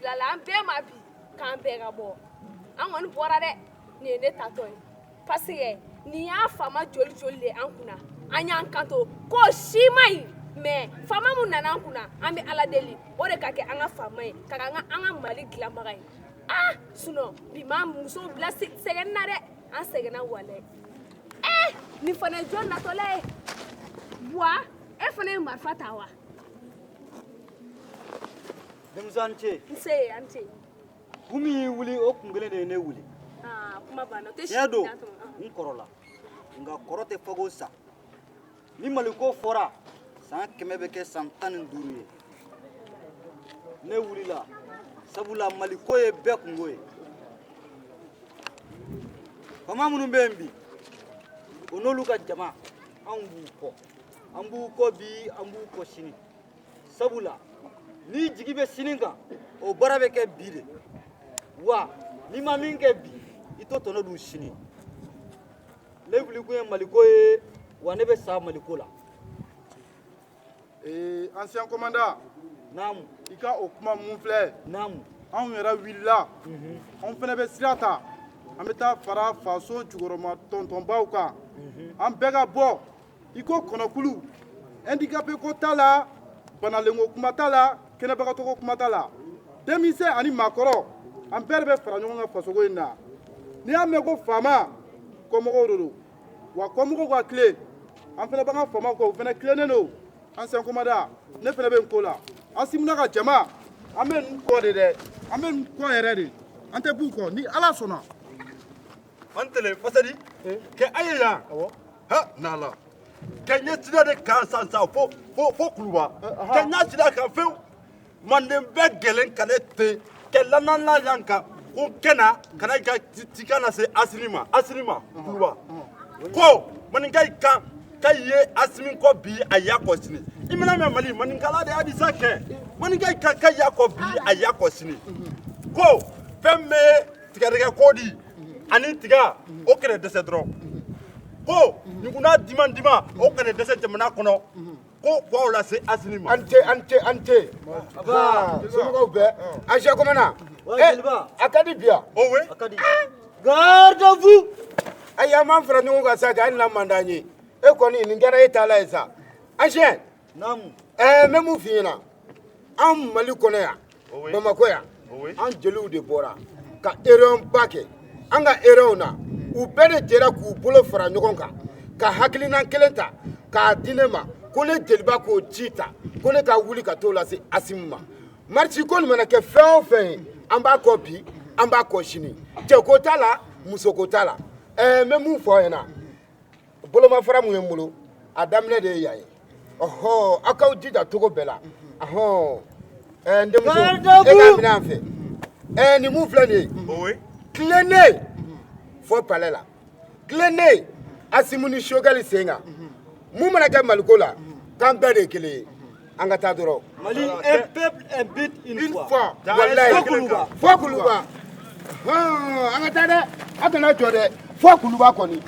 bilala an bɛɛ ma bi k'an bɛɛ ka bɔ an kɔni bɔra dɛ nin ye ne tatɔ ye parce que nin y'a faama joli joli de an kunna an y'an kanto k'o si ma ɲi mais faama mun nana an kunna an bɛ ala deli o de ka kɛ an ka faama ye ka kɛ an ka mali dilanbaga ye sinon bi m'an musow bila sɛgɛnni na dɛ an sɛgɛnna walayi nin fana ye jɔn natɔla ye buwa e fana ye marifa ta wa denmisɛnnin cɛ nse an ce kun min y'i wuli o kun kelen de ye ne wuli kuma banna o tɛ tiɲɛ don n kɔrɔla nka kɔrɔ tɛ fɔ ko sa ni maliko fɔra san 100 bɛ kɛ san 15 ye ne wulila sabula maliko ye bɛɛ kungo ye faama minnu bɛ yen bi o n'olu ka jama an b'u kɔ bi an b'u kɔ sini sabula ni jigi bɛ sini kan o baara bɛ kɛ bi de wa n'i ma min kɛ bi i to tɔnɔ dun sini ne wulikun ye maliko ye wa ne bɛ sa maliko la ancien commandant naamu i ka o kuma mun filɛ naamu anw yɛrɛ wulila anw fana bɛ sira ta an bɛ taa fara faso jukɔrɔma tɔntɔnbaw kan an bɛɛ ka bɔ i ko kɔnɔkulu handicapé ko t'a la banalenko kuma t'a la kɛnɛbagatɔko kuma t'a la denmisɛn ani maakɔrɔ an bɛɛ de bɛ fara ɲɔgɔn kan fasoko in na n'i y'a mɛn ko faama kɔmɔgɔw de don wa kɔmɔgɔw ka tile an fana b'an ka faamaw kɔ o fana tilennen don ancien commandant ne fana bɛ n ko la Asimuna ka jama an bɛ n kɔ de dɛ an bɛ n kɔ yɛrɛ de an tɛ b'u kɔ ni ala sɔnna an tele fasadi kɛ a ye yan ha nala kɛ ɲɛ sira de kan san fo kuluba kɛ ɲɛ sira kan fewu manden bɛɛ gɛlɛn ka ne ten kɛ lanana yan kan ko kɛna kana i ka tika na se asini ma kuluba ko maninka i kan ka ye asimi kɔ bi a y'a kɔ sini i mana mɛn mali maninkala de y'a disa kɛ maninka i kan ka y'a kɔ bi a y'a kɔ sini ko fɛn bɛ tigɛdɛgɛ ko di ani tiga o kɛnɛ dɛsɛ dɔrɔn ko ɲuguna dima o kɛnɛ dɛsɛ jamana kɔnɔ ko bɔw lase asini ma. an tɛ somɔgɔw bɛɛ ancien commandant a ka di bi yan a ka di garde à vous ayi an b'an fara ɲɔgɔn kan sa kɛ hali n'a man d'an ye e kɔni nin kɛra e taala ye sa ancien naamu n bɛ mun f'i ɲɛna an mali kɔnɔ yan bamakɔ yan an jeliw de bɔra ka erreur ba kɛ an ka erreur na u bɛɛ de jɛra k'u bolo fara ɲɔgɔn kan ka hakilina kelen ta k'a di ne ma ko ne jeliba k'o ci ta ko ne ka wuli ka t'o lase Asimu ma marche ko nin mana kɛ fɛn o fɛn ye an b'a kɔ bi an b'a kɔ sini cɛko t'a la musoko t'a la n bɛ mun fɔ aw ɲɛna bolomafara mun ye n bolo a daminɛ de ye yan ye ɔhɔn aw k'aw jija cogo bɛɛ la n denmuso e k'a minɛ an fɛ nin mun filɛ nin ye tilennen fɔ palais la tilennen Asimu ni Sogɛli sen kan mun mana kɛ maliko la k'an bɛɛ de ye kelen ye an ka taa dɔrɔn mali un peuple un but une foi walayi fɔ kuluba an ka taa dɛ a kana jɔ dɛ fɔ kuluba kɔni